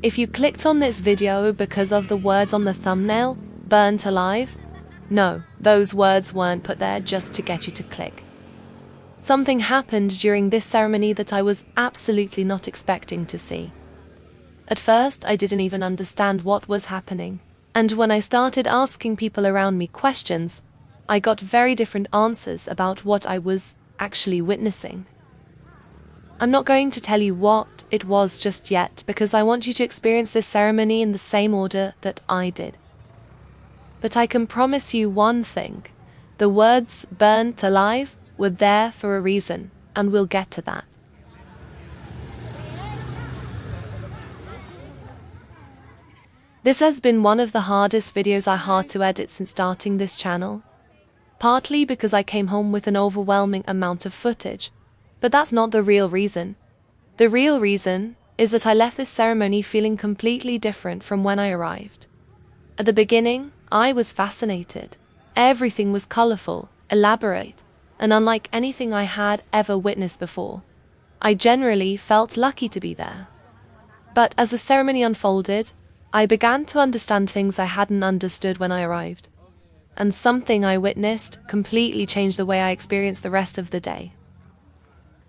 If you clicked on this video because of the words on the thumbnail, burnt alive, no, those words weren't put there just to get you to click. Something happened during this ceremony that I was absolutely not expecting to see. At first, I didn't even understand what was happening, and when I started asking people around me questions, I got very different answers about what I was actually witnessing. I'm not going to tell you what it was just yet because I want you to experience this ceremony in the same order that I did. But I can promise you one thing, the words burnt alive were there for a reason, and we'll get to that. This has been one of the hardest videos I had to edit since starting this channel, partly because I came home with an overwhelming amount of footage. But that's not the real reason. The real reason is that I left this ceremony feeling completely different from when I arrived. At the beginning, I was fascinated. Everything was colourful, elaborate, and unlike anything I had ever witnessed before. I generally felt lucky to be there. But as the ceremony unfolded, I began to understand things I hadn't understood when I arrived. And something I witnessed completely changed the way I experienced the rest of the day.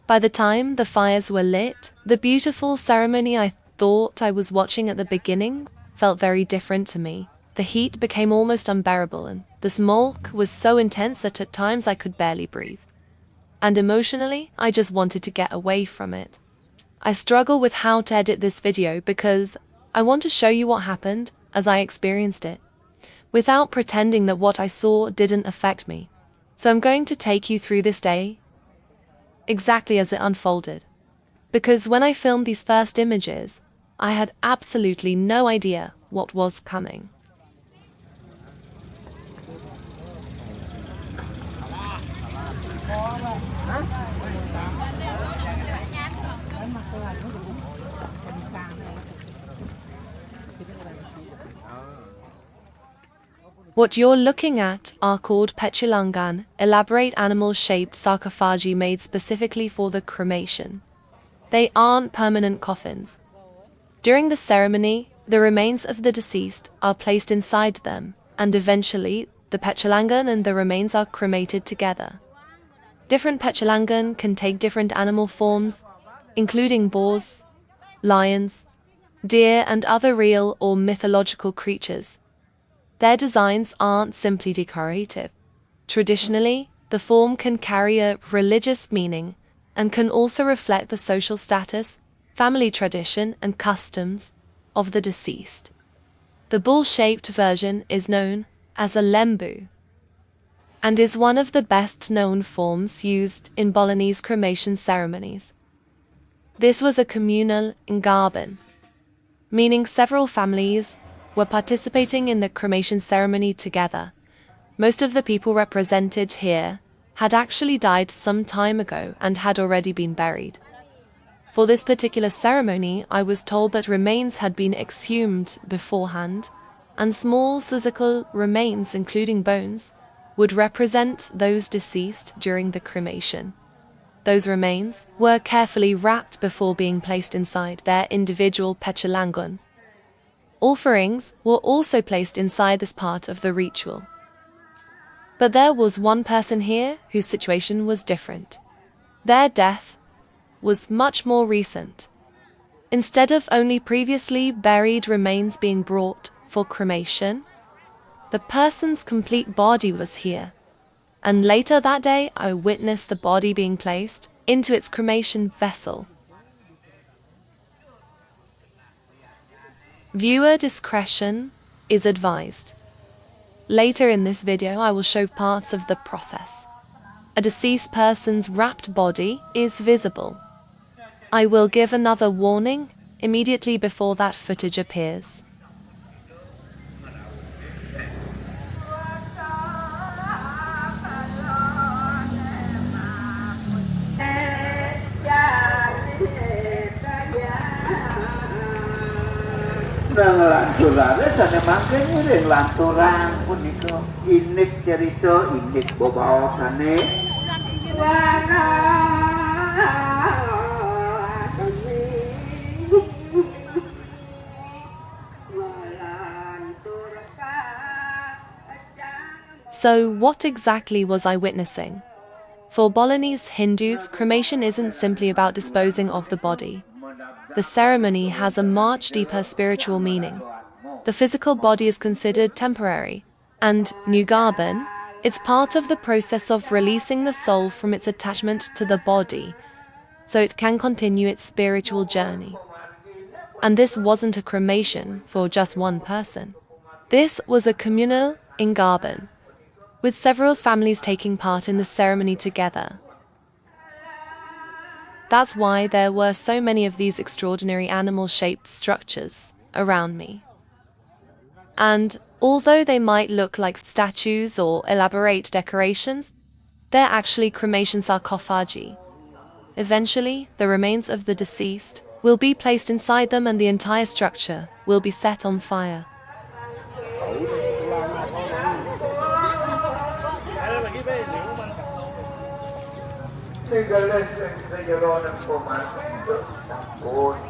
By the time the fires were lit, the beautiful ceremony I thought I was watching at the beginning felt very different to me. The heat became almost unbearable, and the smoke was so intense that at times I could barely breathe. And emotionally, I just wanted to get away from it. I struggle with how to edit this video because I want to show you what happened as I experienced it, without pretending that what I saw didn't affect me. So I'm going to take you through this day exactly as it unfolded. Because when I filmed these first images, I had absolutely no idea what was coming. What you're looking at are called petulangan, elaborate animal-shaped sarcophagi made specifically for the cremation. They aren't permanent coffins. During the ceremony, the remains of the deceased are placed inside them, and eventually, the petulangan and the remains are cremated together. Different petulangan can take different animal forms, including boars, lions, deer, and other real or mythological creatures. Their designs aren't simply decorative. Traditionally, the form can carry a religious meaning and can also reflect the social status, family tradition, and customs of the deceased. The bull-shaped version is known as a lembu and is one of the best-known forms used in Balinese cremation ceremonies. This was a communal Ngaben, meaning several families were participating in the cremation ceremony together. Most of the people represented here had actually died some time ago and had already been buried. For this particular ceremony, I was told that remains had been exhumed beforehand, and small physical remains, including bones, would represent those deceased during the cremation. Those remains were carefully wrapped before being placed inside their individual petulangan. Offerings were also placed inside this part of the ritual. But there was one person here whose situation was different. Their death was much more recent. Instead of only previously buried remains being brought for cremation, the person's complete body was here. And later that day, I witnessed the body being placed into its cremation vessel. Viewer discretion is advised. Later in this video, I will show parts of the process. A deceased person's wrapped body is visible. I will give another warning immediately before that footage appears. Lanturane sana mangkene ring lanturan punika inik cerita inik bobaosane wana So what exactly was I witnessing? For Balinese Hindus, cremation isn't simply about disposing of the body. The ceremony has a much deeper spiritual meaning. The physical body is considered temporary, and Ngaben, it's part of the process of releasing the soul from its attachment to the body, so it can continue its spiritual journey. And this wasn't a cremation for just one person. This was a communal Ngaben, with several families taking part in the ceremony together. That's why there were so many of these extraordinary animal-shaped structures around me. And although they might look like statues or elaborate decorations, they're actually cremation sarcophagi. Eventually, the remains of the deceased will be placed inside them and the entire structure will be set on fire.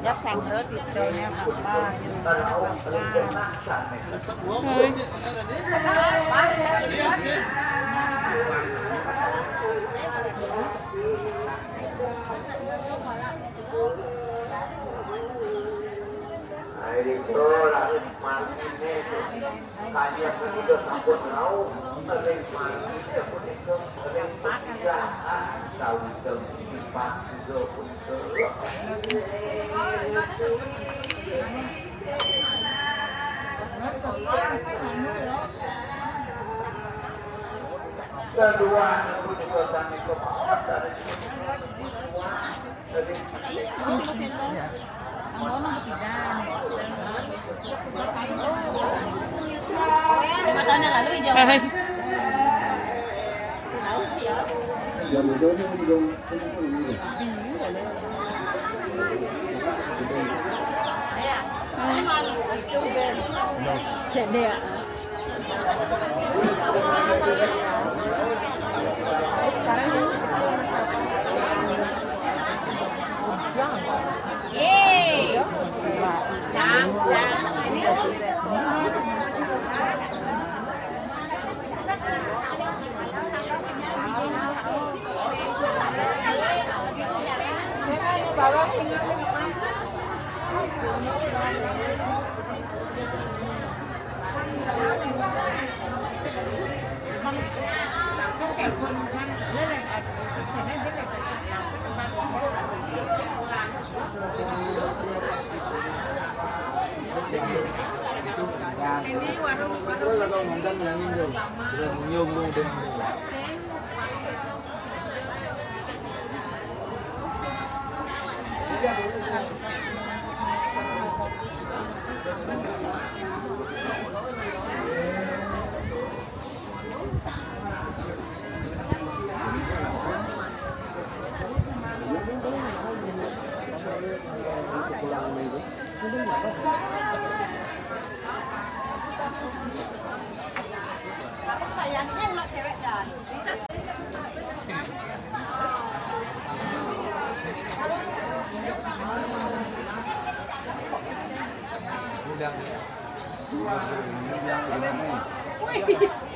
Dắt sang hết việc rồi nha bà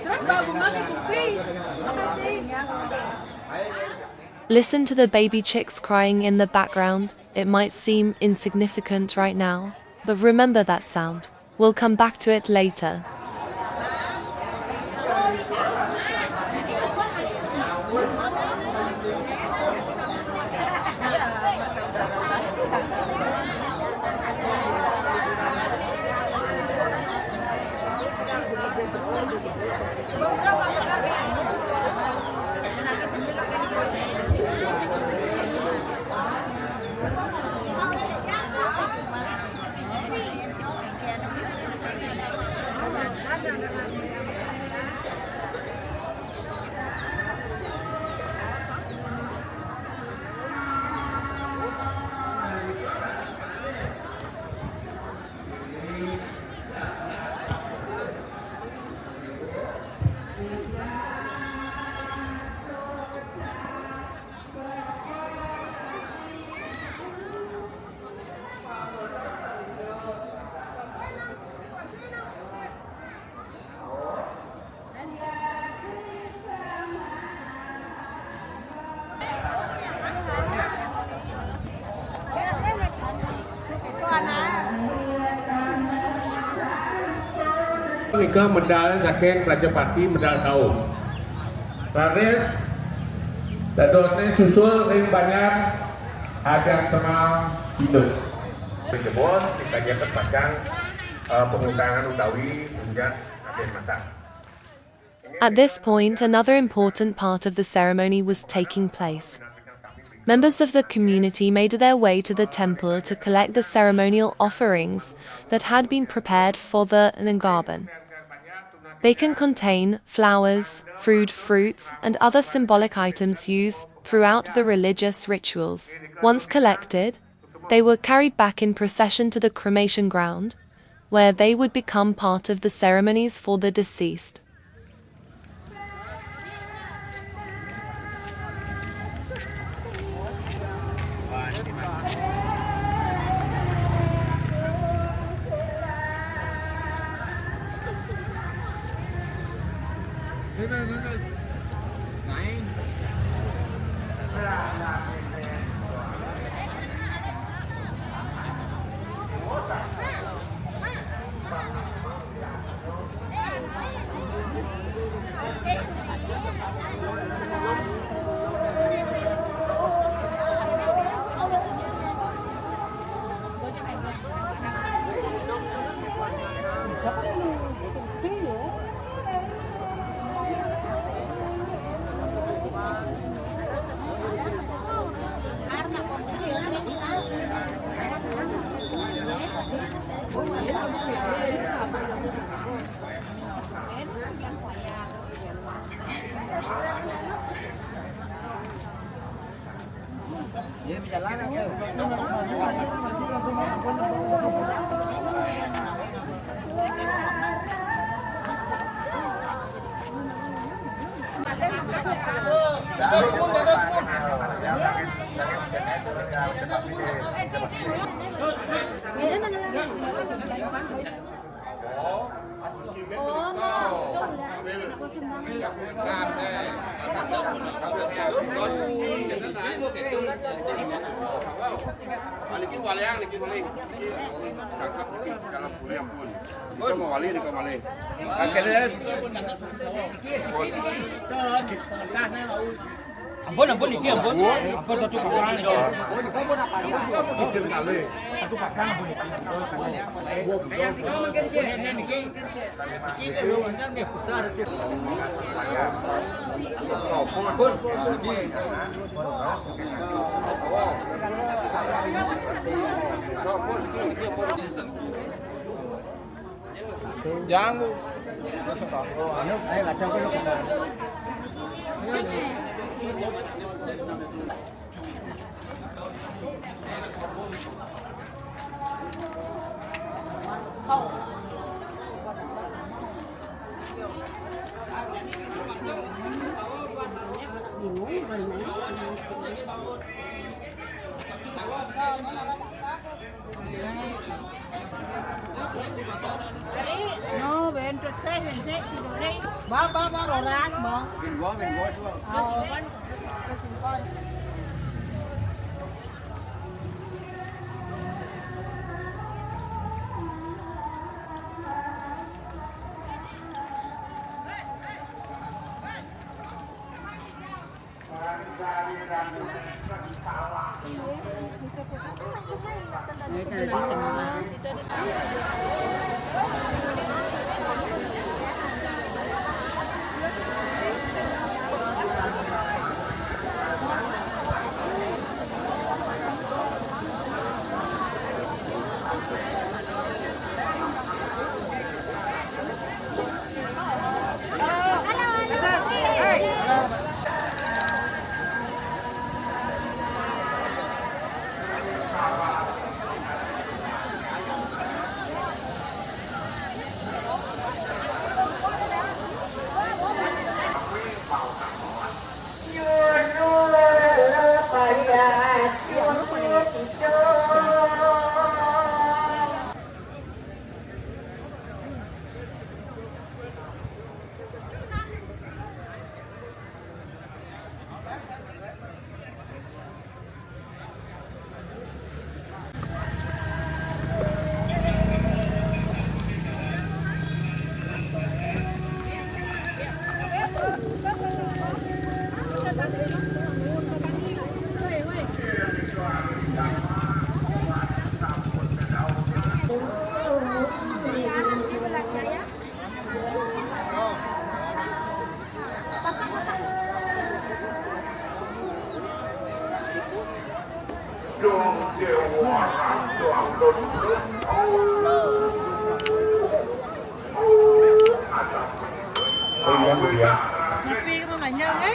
Terus Listen to the baby chicks crying in the background. It might seem insignificant right now, but remember that sound. We'll come back to it later. Nikah medal saking Rajapati medal tahun. Laris dadosnya susul ring banyak adat sama hidup. Dijebol dikajian terpajang pengutangan utawi unjat agen matang. At this point, another important part of the ceremony was taking place. Members of the community made their way to the temple to collect the ceremonial offerings that had been prepared for the Ngaben. They can contain flowers, fruits, and other symbolic items used throughout the religious rituals. Once collected, they were carried back in procession to the cremation ground, where they would become part of the ceremonies for the deceased. Ampun iki ampun. Ampun satu pasang dong. Satu pasang ampun iki. Yang tiga makin cek. Ini lu anjang deh besar. Ampun. Jangan. Anu, ayo kadang kalau kita. No, ven, ven, ba rồi ra mà. Mình gói chứ không? Phi không phải nhân ấy.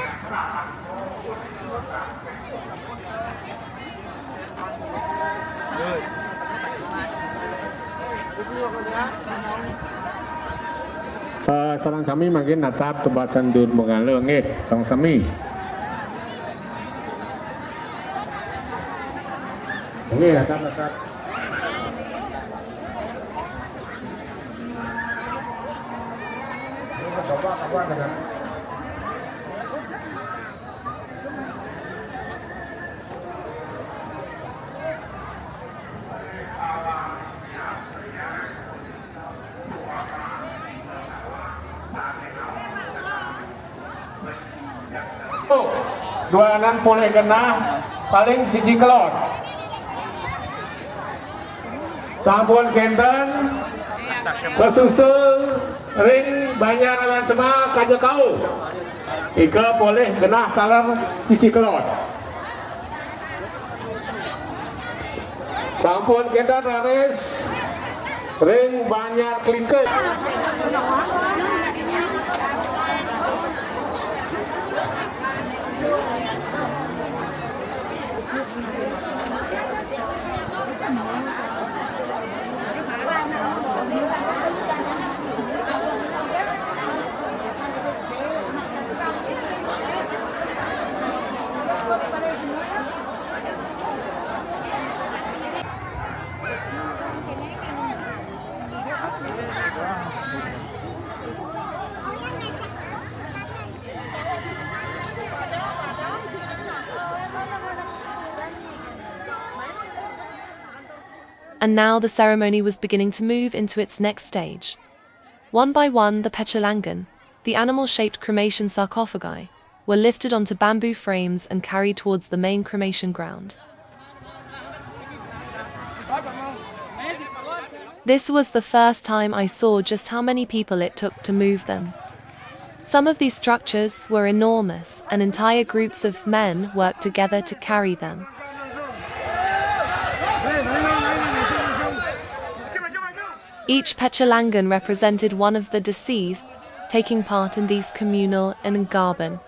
Sarang sami makin natap tebasan dur mengalung sarang sami. Natap. Coba dengan dua anak boleh kena paling sisi kelot sampun kenten kesusul ring banyak anak semua kaja kau ika boleh kena kalar sisi kelot sampun kenten raris ring banyak kliket And now the ceremony was beginning to move into its next stage. One by one, the petulangan, the animal-shaped cremation sarcophagi, were lifted onto bamboo frames and carried towards the main cremation ground. This was the first time I saw just how many people it took to move them. Some of these structures were enormous, and entire groups of men worked together to carry them. Each petulangan represented one of the deceased, taking part in these communal Ngaben.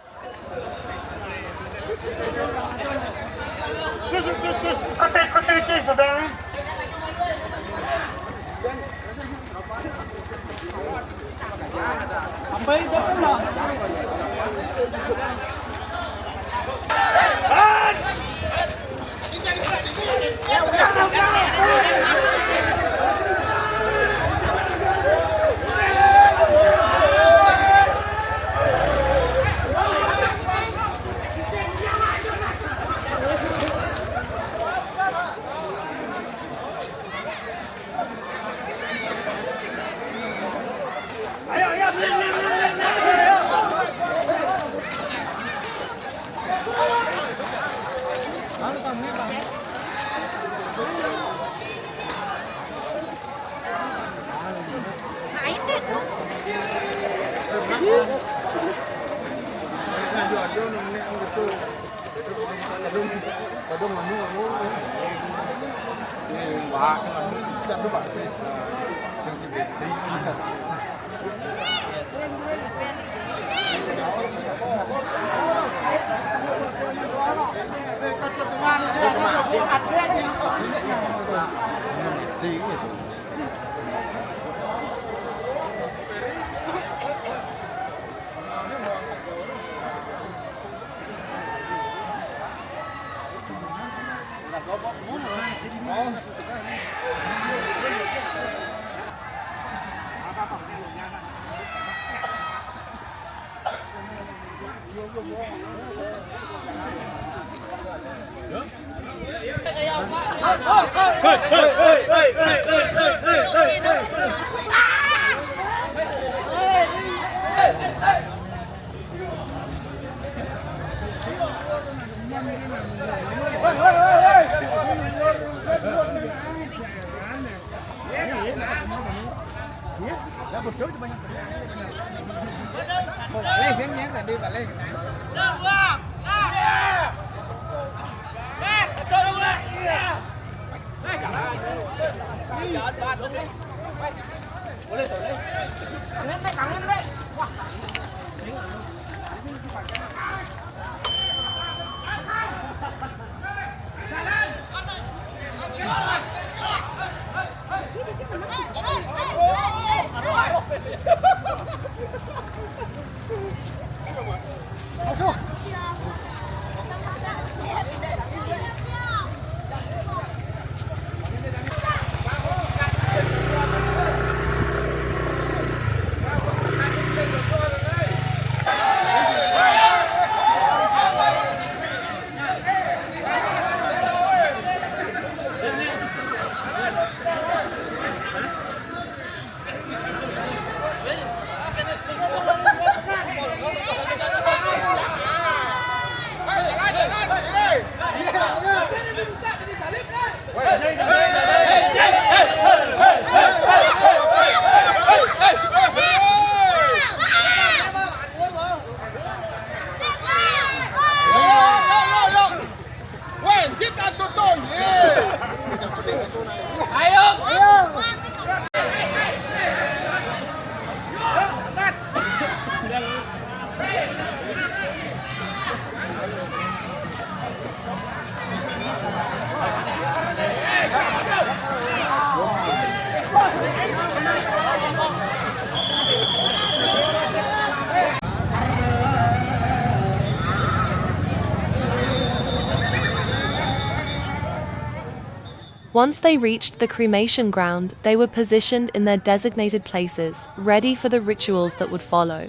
Once they reached the cremation ground, they were positioned in their designated places, ready for the rituals that would follow.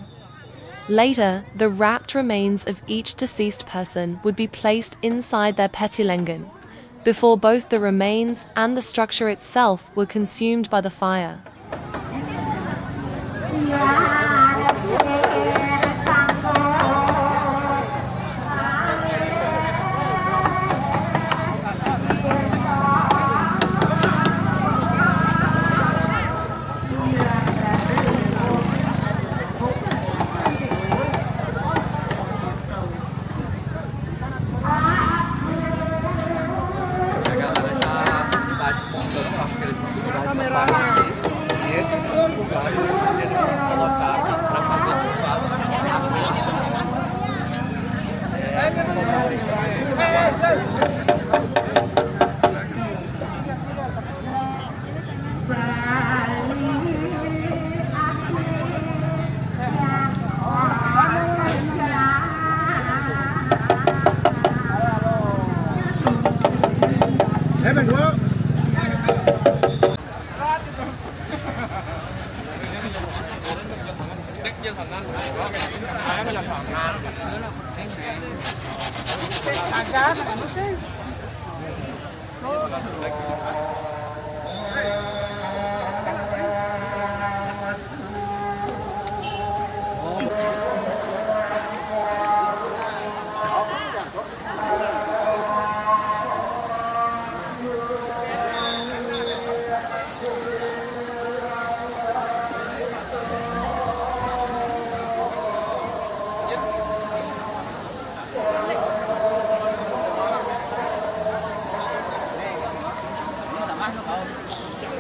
Later, the wrapped remains of each deceased person would be placed inside their petulangan, before both the remains and the structure itself were consumed by the fire.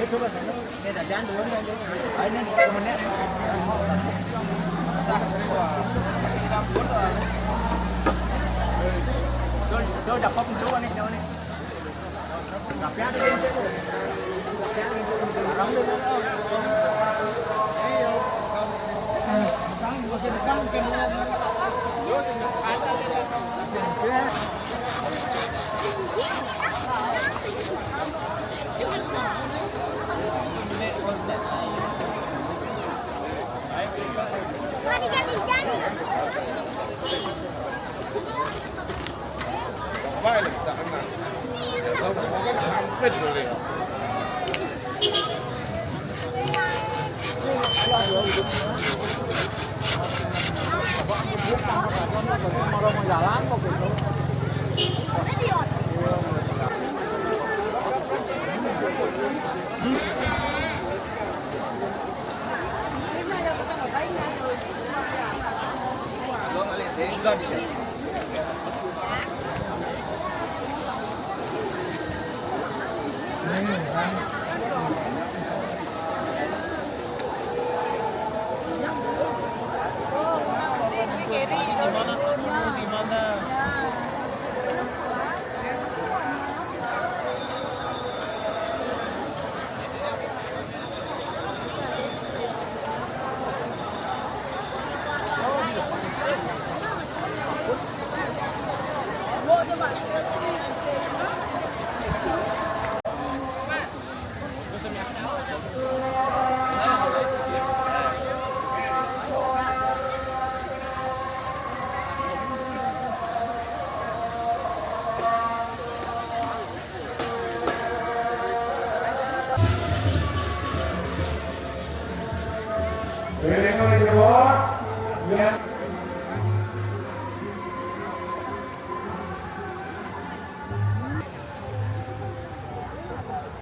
coba sana. Dia dah jangan dulu ni. Ini temennya. Jauh dah pop jauh ni jauh ni. Tapi ada yang tu. Orang tu. Kang masih kang kena.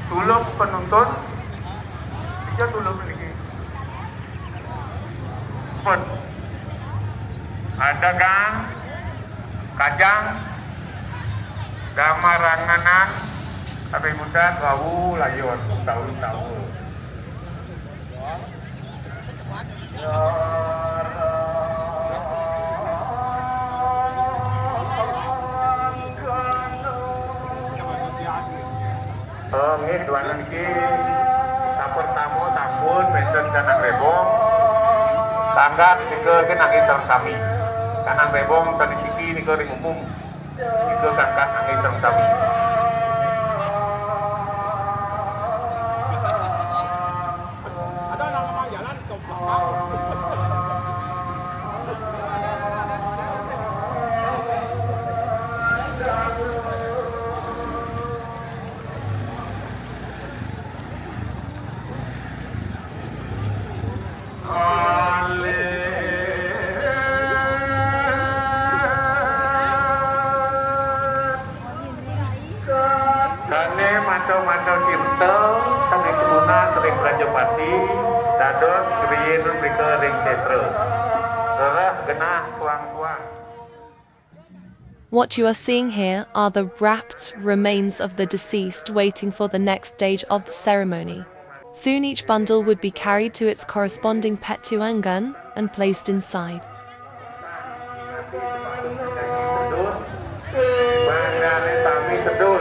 Tulung penuntun, dia tulung lagi. Pun ada gang, kajang, damaranganan, tapi muda tahu layur, tahu. Nggih duanan iki sampun tamu sampun benten kanang rebong. Tanggap nika ke nangis sami. Kanang rebong tadi siki nika ring umum. Nika kangkang nangis sami. Ada nama jalan ke Kane macam-macam tirta, kane kemunan sering belanja pati, dadot kriyen mereka ring setra. Serah genah tuang-tuang. What you are seeing here are the wrapped remains of the deceased waiting for the next stage of the ceremony. Soon each bundle would be carried to its corresponding petulangan and placed inside. Bandane sami sedul.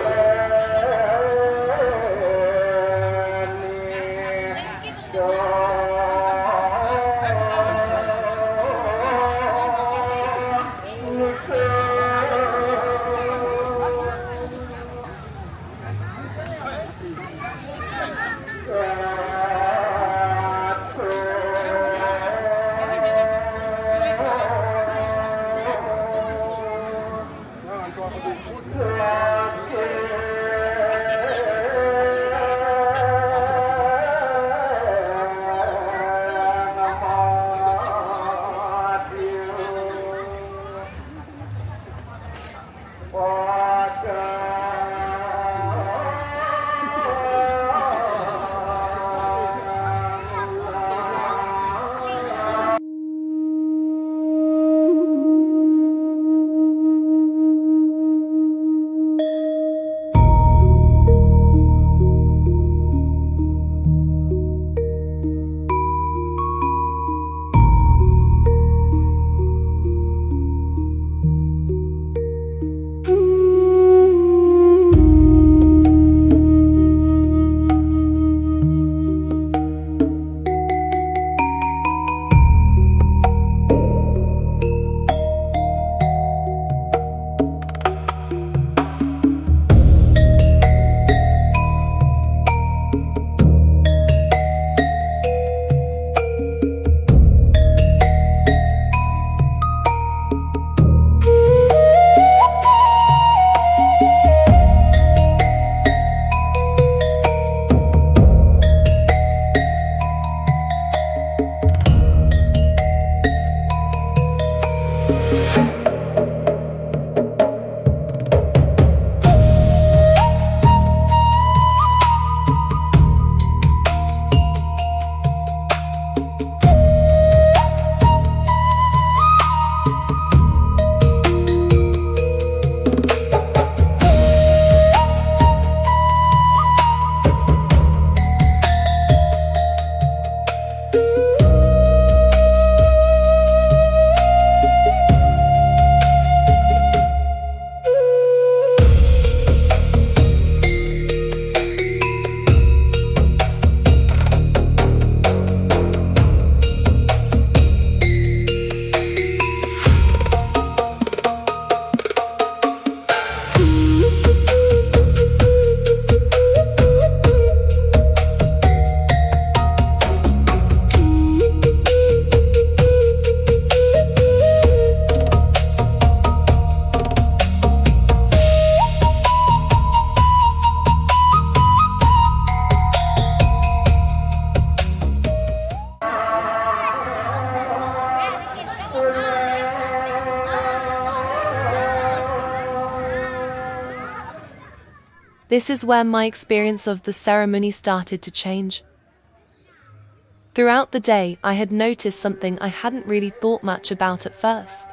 This is where my experience of the ceremony started to change. Throughout the day, I had noticed something I hadn't really thought much about at first.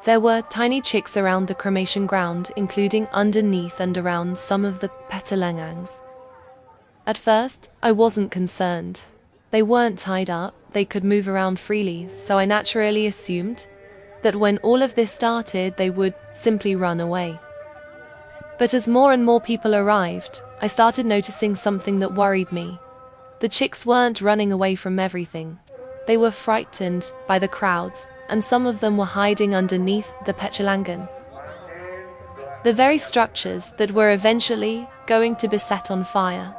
There were tiny chicks around the cremation ground, including underneath and around some of the petulangangs. At first, I wasn't concerned. They weren't tied up, they could move around freely, so I naturally assumed that when all of this started, they would simply run away. But as more and more people arrived, I started noticing something that worried me. The chicks weren't running away from everything. They were frightened by the crowds, and some of them were hiding underneath the petulangan. The very structures that were eventually going to be set on fire.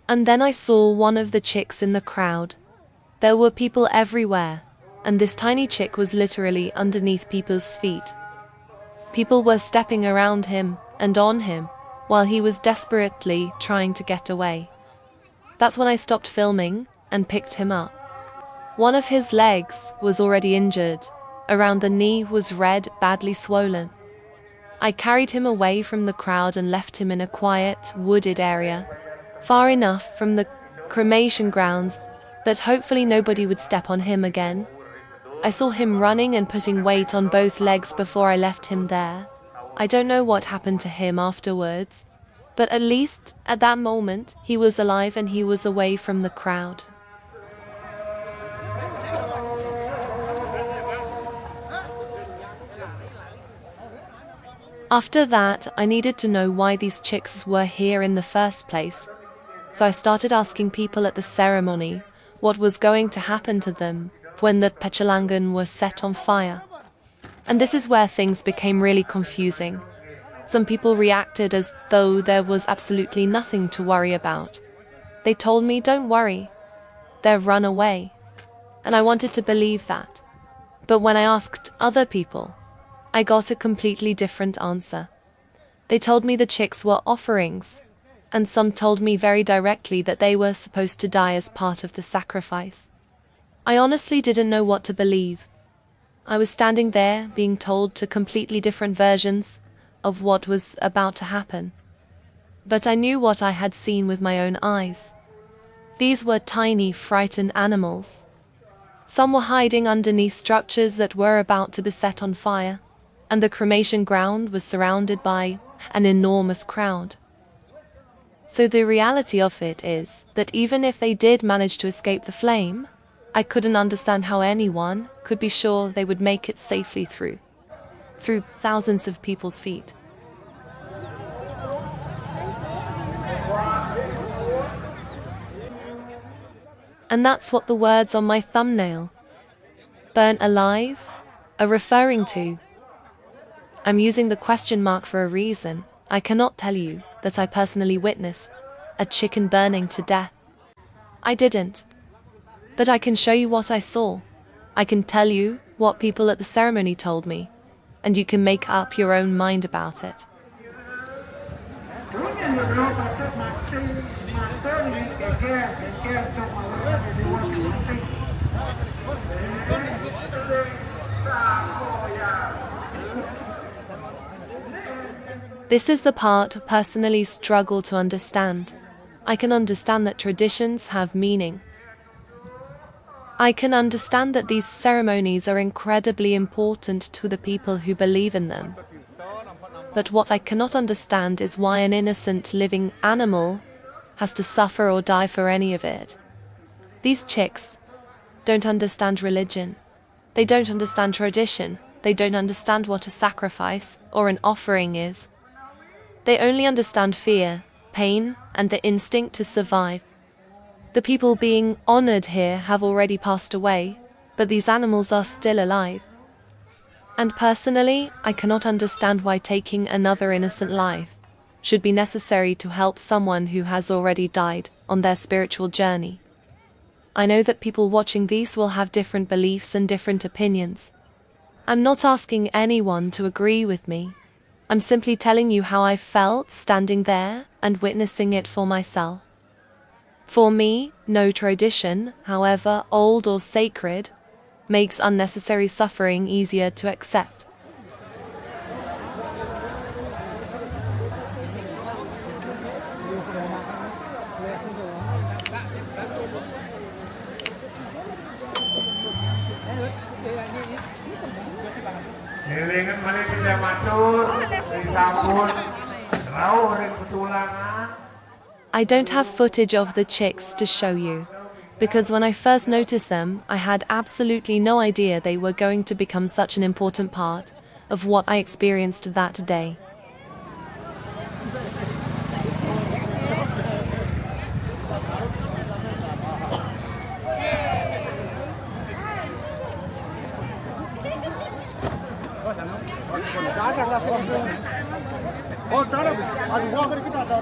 And then I saw one of the chicks in the crowd. There were people everywhere, and this tiny chick was literally underneath people's feet. People were stepping around him and on him, while he was desperately trying to get away. That's when I stopped filming and picked him up. One of his legs was already injured. Around the knee was red, badly swollen. I carried him away from the crowd and left him in a quiet, wooded area, far enough from the cremation grounds that hopefully nobody would step on him again. I saw him running and putting weight on both legs before I left him there. I don't know what happened to him afterwards, but at least at that moment he was alive and he was away from the crowd. After that, I needed to know why these chicks were here in the first place. So I started asking people at the ceremony what was going to happen to them when the petulangan was set on fire. And this is where things became really confusing. Some people reacted as though there was absolutely nothing to worry about. They told me, "Don't worry, they've run away." And I wanted to believe that. But when I asked other people, I got a completely different answer. They told me the chicks were offerings, and some told me very directly that they were supposed to die as part of the sacrifice. I honestly didn't know what to believe. I was standing there being told two completely different versions of what was about to happen. But I knew what I had seen with my own eyes. These were tiny, frightened animals. Some were hiding underneath structures that were about to be set on fire, and the cremation ground was surrounded by an enormous crowd. So the reality of it is that even if they did manage to escape the flame, I couldn't understand how anyone could be sure they would make it safely through thousands of people's feet. And that's what the words on my thumbnail, "burnt alive," are referring to. I'm using the question mark for a reason. I cannot tell you that I personally witnessed a chicken burning to death. I didn't. But I can show you what I saw. I can tell you what people at the ceremony told me, and you can make up your own mind about it. This is the part I personally struggle to understand. I can understand that traditions have meaning. I can understand that these ceremonies are incredibly important to the people who believe in them. But what I cannot understand is why an innocent living animal has to suffer or die for any of it. These chicks don't understand religion. They don't understand tradition. They don't understand what a sacrifice or an offering is. They only understand fear, pain, and the instinct to survive. The people being honored here have already passed away, but these animals are still alive. And personally, I cannot understand why taking another innocent life should be necessary to help someone who has already died on their spiritual journey. I know that people watching these will have different beliefs and different opinions. I'm not asking anyone to agree with me. I'm simply telling you how I felt standing there and witnessing it for myself. For me, no tradition, however old or sacred, makes unnecessary suffering easier to accept. Elingan balik ke matur, disambut, rauh ring petulangan. I don't have footage of the chicks to show you, because when I first noticed them, I had absolutely no idea they were going to become such an important part of what I experienced that day. Oh, tak habis. Aduh, gua kan kita ada.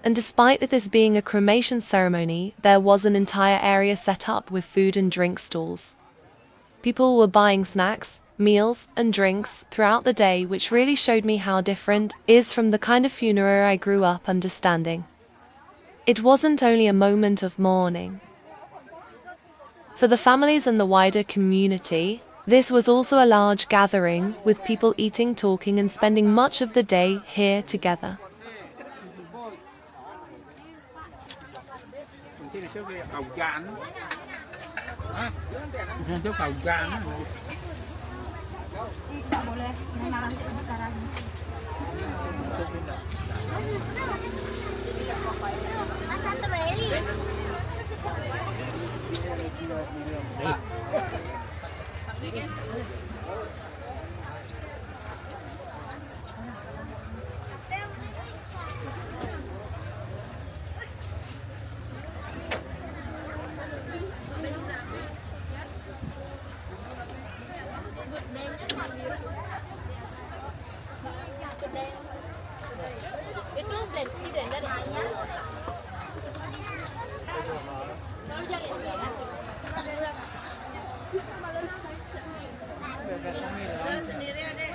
And despite this being a cremation ceremony, there was an entire area set up with food and drink stalls. People were buying snacks, meals, and drinks throughout the day, which really showed me how different it is from the kind of funeral I grew up understanding. It wasn't only a moment of mourning. For the families and the wider community, this was also a large gathering, with people eating, talking, and spending much of the day here together. Cầu tràn á, trước cầu tràn á. Tidak boleh melarang kebakaran. Itu blend dari ayam. Sendiri ada.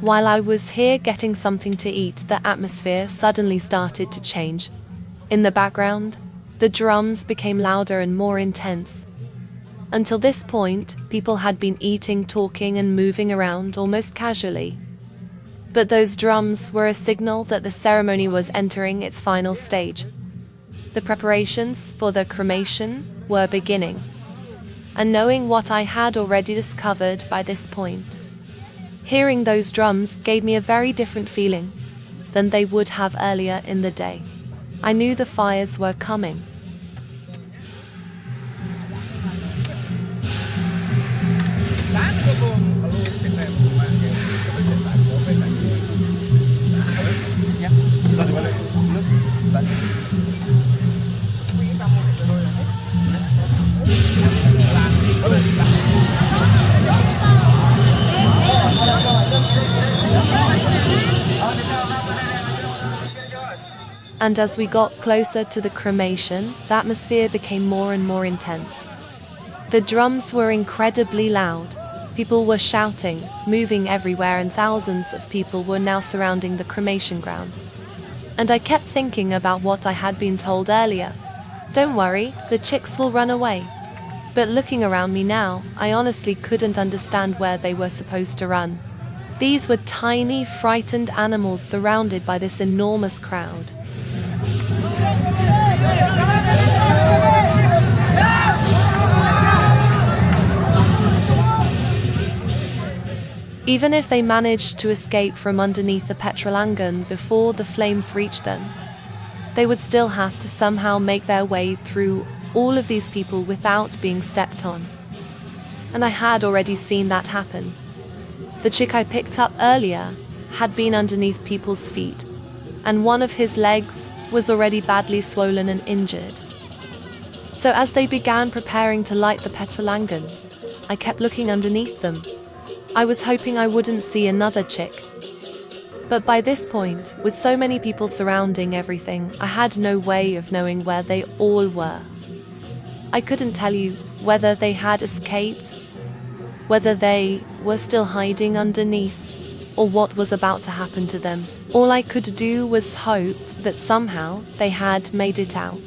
While I was here getting something to eat, the atmosphere suddenly started to change. In the background, the drums became louder and more intense. Until this point, people had been eating, talking, and moving around almost casually. But those drums were a signal that the ceremony was entering its final stage. The preparations for the cremation were beginning. And knowing what I had already discovered by this point, hearing those drums gave me a very different feeling than they would have earlier in the day. I knew the fires were coming. And as we got closer to the cremation, the atmosphere became more and more intense. The drums were incredibly loud. People were shouting, moving everywhere, and thousands of people were now surrounding the cremation ground. And I kept thinking about what I had been told earlier. Don't worry, the chicks will run away. But looking around me now, I honestly couldn't understand where they were supposed to run. These were tiny, frightened animals surrounded by this enormous crowd. Even if they managed to escape from underneath the petulangan before the flames reached them, they would still have to somehow make their way through all of these people without being stepped on. And I had already seen that happen. The chick I picked up earlier had been underneath people's feet, and one of his legs was already badly swollen and injured. So as they began preparing to light the petulangan, I kept looking underneath them. I was hoping I wouldn't see another chick, But by this point, with so many people surrounding everything, I had no way of knowing where they all were. I couldn't tell you whether they had escaped, whether they were still hiding underneath, or what was about to happen to them. All I could do was hope that somehow they had made it out.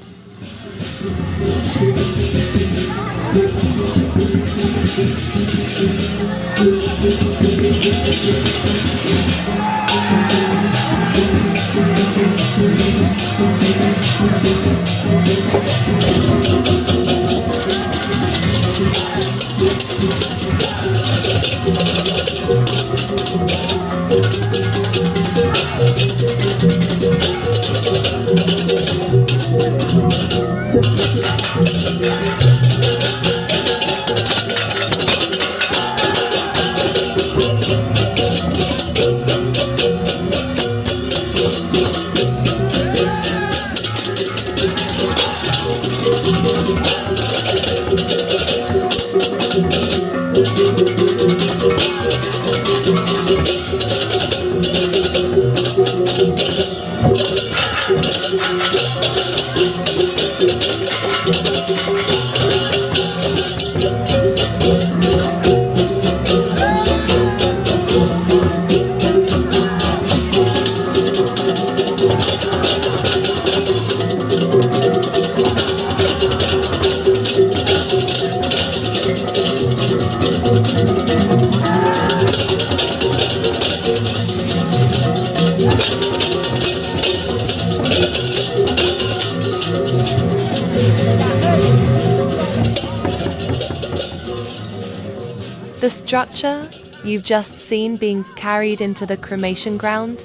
The structure you've just seen being carried into the cremation ground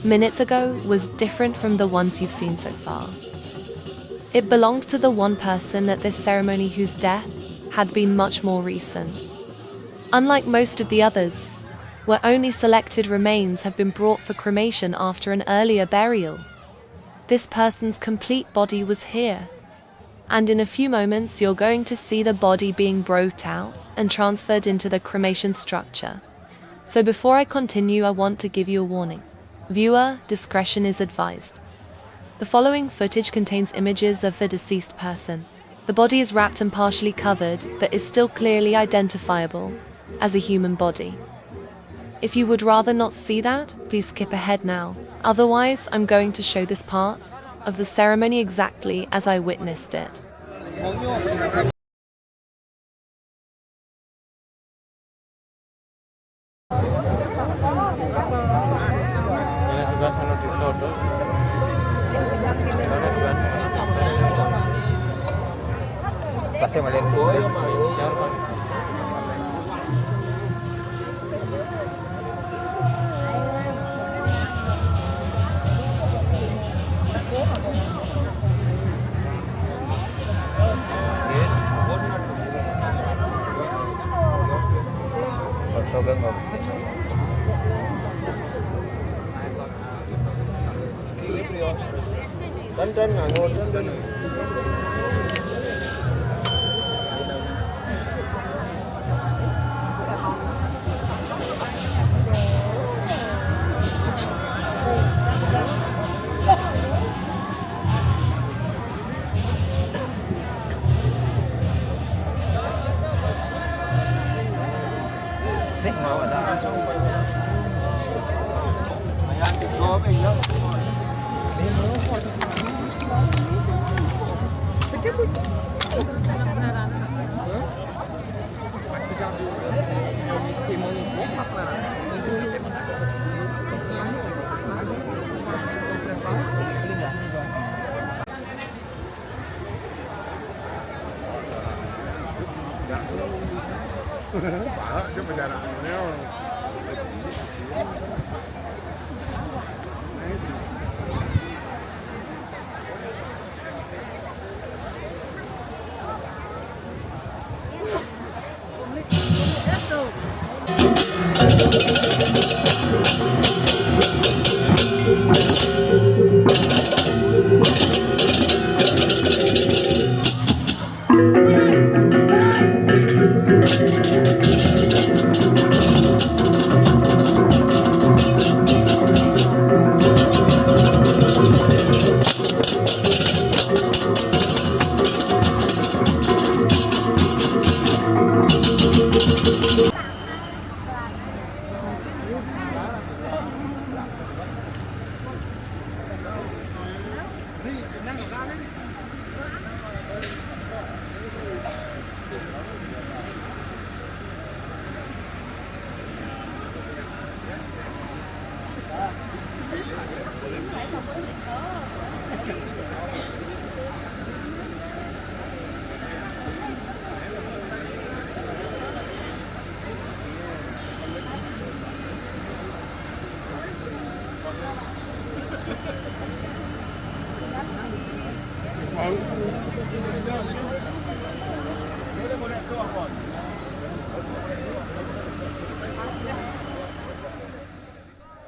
minutes ago was different from the ones you've seen so far. It belonged to the one person at this ceremony whose death had been much more recent. Unlike most of the others, where only selected remains have been brought for cremation after an earlier burial, this person's complete body was here. And in a few moments you're going to see the body being brought out and transferred into the cremation structure. So before I continue, I want to give you a warning. Viewer discretion is advised. The following footage contains images of a deceased person. The body is wrapped and partially covered, but is still clearly identifiable as a human body. If you would rather not see that, please skip ahead now. Otherwise, I'm going to show this part of the ceremony exactly as I witnessed it.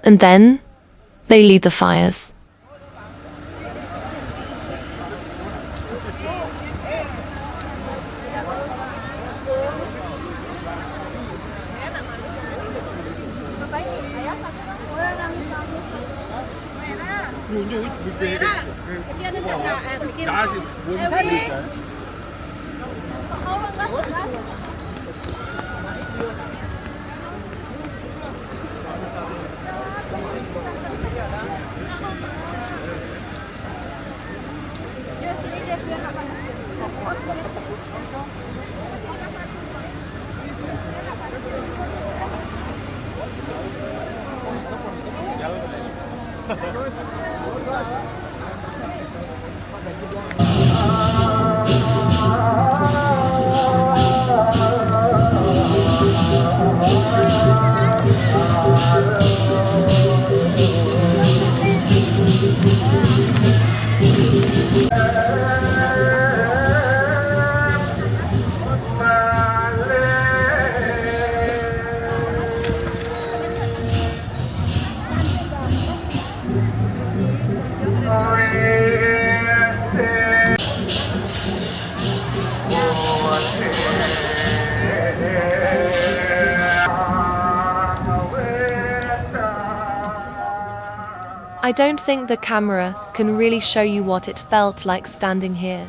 And then they lead the fires. I don't think the camera can really show you what it felt like standing here.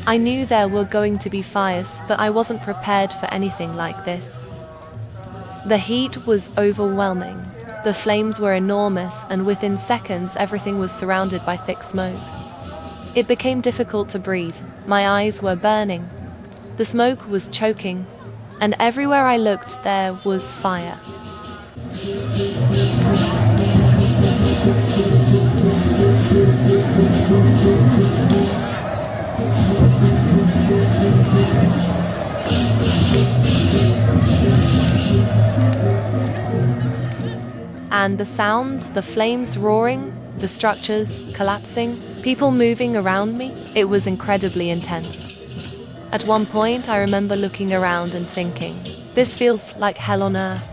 I knew there were going to be fires, but I wasn't prepared for anything like this. The heat was overwhelming. The flames were enormous, and within seconds everything was surrounded by thick smoke. It became difficult to breathe. My eyes were burning. The smoke was choking, and everywhere I looked there was fire. And the sounds, the flames roaring, the structures collapsing, people moving around me, it was incredibly intense. At one point, I remember looking around and thinking, this feels like hell on earth.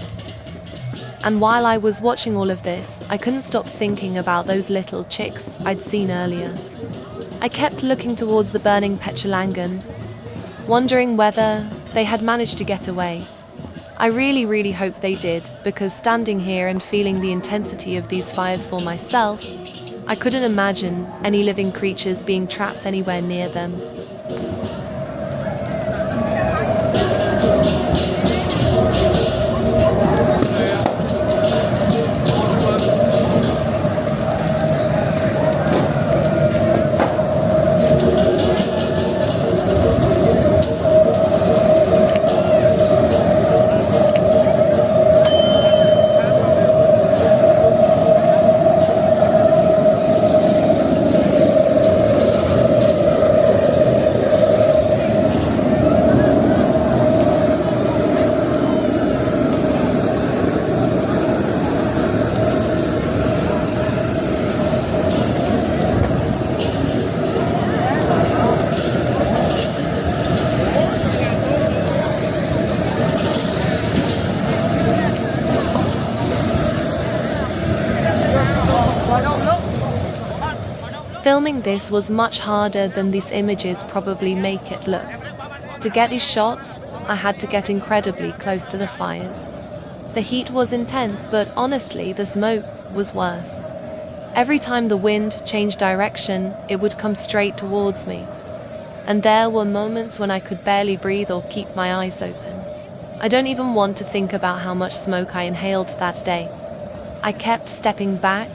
And while I was watching all of this, I couldn't stop thinking about those little chicks I'd seen earlier. I kept looking towards the burning petulangan, wondering whether they had managed to get away. I really hoped they did, because standing here and feeling the intensity of these fires for myself, I couldn't imagine any living creatures being trapped anywhere near them. Filming this was much harder than these images probably make it look. To get these shots, I had to get incredibly close to the fires. The heat was intense, but honestly, the smoke was worse. Every time the wind changed direction, it would come straight towards me. And there were moments when I could barely breathe or keep my eyes open. I don't even want to think about how much smoke I inhaled that day. I kept stepping back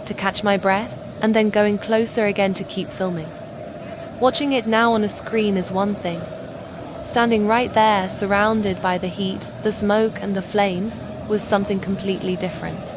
to catch my breath, and then going closer again to keep filming. Watching it now on a screen is one thing. Standing right there, surrounded by the heat, the smoke and the flames, was something completely different.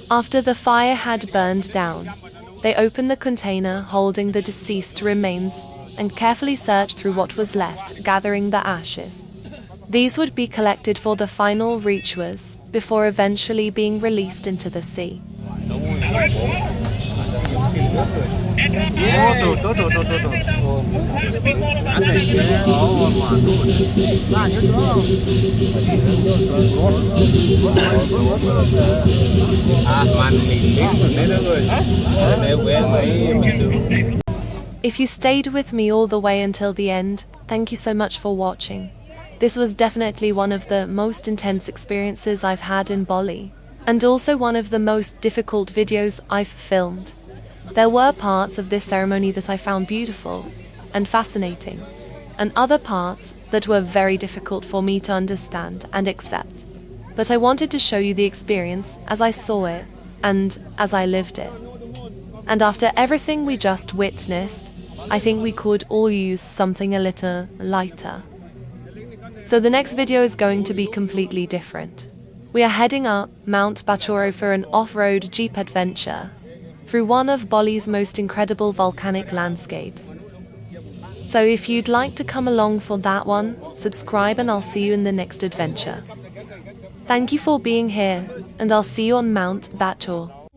After the fire had burned down, they opened the container holding the deceased remains and carefully searched through what was left, gathering the ashes. These would be collected for the final rituals before eventually being released into the sea. If you stayed with me all the way until the end, thank you so much for watching. This was definitely one of the most intense experiences I've had in Bali, and also one of the most difficult videos I've filmed. There were parts of this ceremony that I found beautiful and fascinating, and other parts that were very difficult for me to understand and accept. But I wanted to show you the experience as I saw it and as I lived it. And after everything we just witnessed, I think we could all use something a little lighter. So the next video is going to be completely different. We are heading up Mount Batur for an off-road jeep adventure through one of Bali's most incredible volcanic landscapes. So if you'd like to come along for that one, subscribe and I'll see you in the next adventure. Thank you for being here, and I'll see you on Mount Batur.